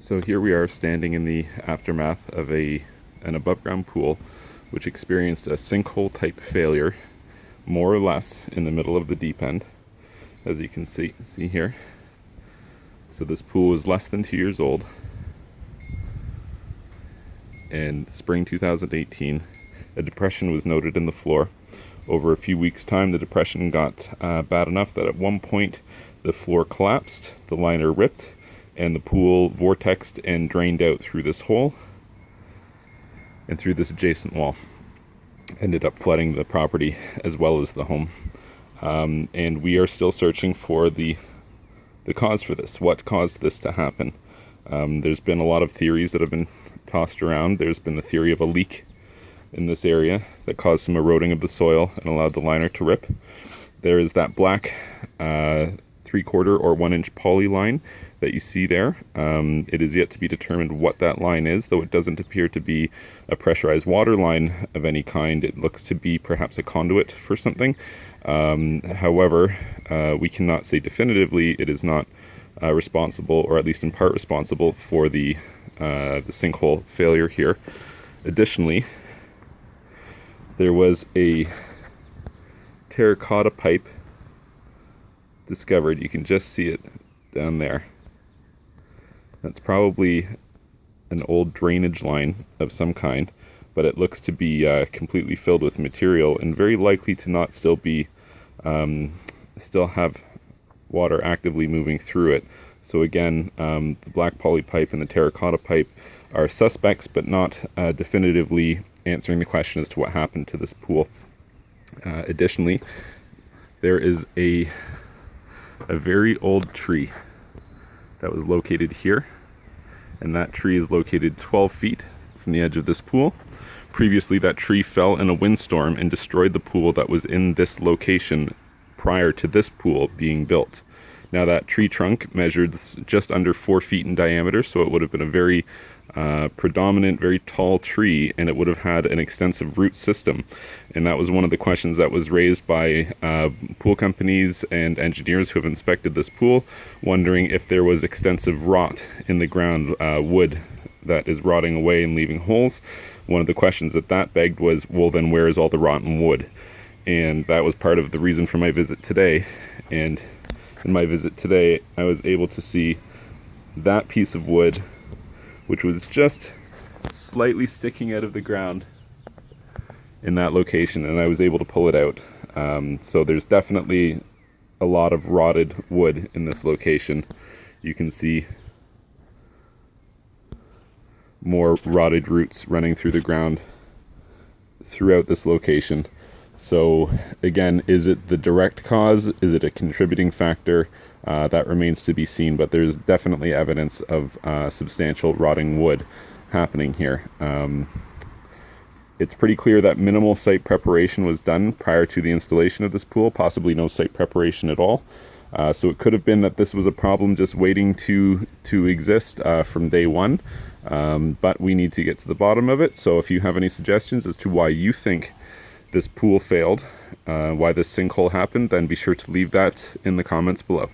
So here we are standing in the aftermath of an above ground pool which experienced a sinkhole type failure, more or less in the middle of the deep end, as you can see here. So this pool was less than 2 years old in spring 2018. A depression was noted in the floor. Over a few weeks' time, the depression got bad enough that at one point the floor collapsed, the liner ripped, and the pool vortexed and drained out through this hole and through this adjacent wall. Ended up flooding the property as well as the home. And we are still searching for the cause for this. What caused this to happen? There's been a lot of theories that have been tossed around. There's been the theory of a leak in this area that caused some eroding of the soil and allowed the liner to rip. There is that black 3/4 or 1 inch poly line that you see there. It is yet to be determined what that line is, though it doesn't appear to be a pressurized water line of any kind. It looks to be perhaps a conduit for something. However, we cannot say definitively it is not responsible, or at least in part responsible, for the sinkhole failure here. Additionally, there was a terracotta pipe discovered. You can just see it down there. That's probably an old drainage line of some kind, but it looks to be completely filled with material and very likely to not still be still have water actively moving through it. So again, the black poly pipe and the terracotta pipe are suspects, but not definitively answering the question as to what happened to this pool. Additionally, there is a very old tree that was located here, and that tree is located 12 feet from the edge of this pool. Previously, that tree fell in a windstorm and destroyed the pool that was in this location prior to this pool being built. Now, that tree trunk measured just under 4 feet in diameter, so it would have been a very predominant, very tall tree, and it would have had an extensive root system. And that was one of the questions that was raised by pool companies and engineers who have inspected this pool, wondering if there was extensive rot in the ground, wood that is rotting away and leaving holes. One of the questions that begged was, well, then where is all the rotten wood? And that was part of the reason for my visit today. And in my visit today, I was able to see that piece of wood, which was just slightly sticking out of the ground in that location, and I was able to pull it out. So there's definitely a lot of rotted wood in this location. You can see more rotted roots running through the ground throughout this location. So again, is it the direct cause? Is it a contributing factor? That remains to be seen, but there's definitely evidence of substantial rotting wood happening here. It's pretty clear that minimal site preparation was done prior to the installation of this pool, possibly no site preparation at all. So it could have been that this was a problem just waiting to exist from day one, but we need to get to the bottom of it. So if you have any suggestions as to why you think this pool failed, why this sinkhole happened, then be sure to leave that in the comments below.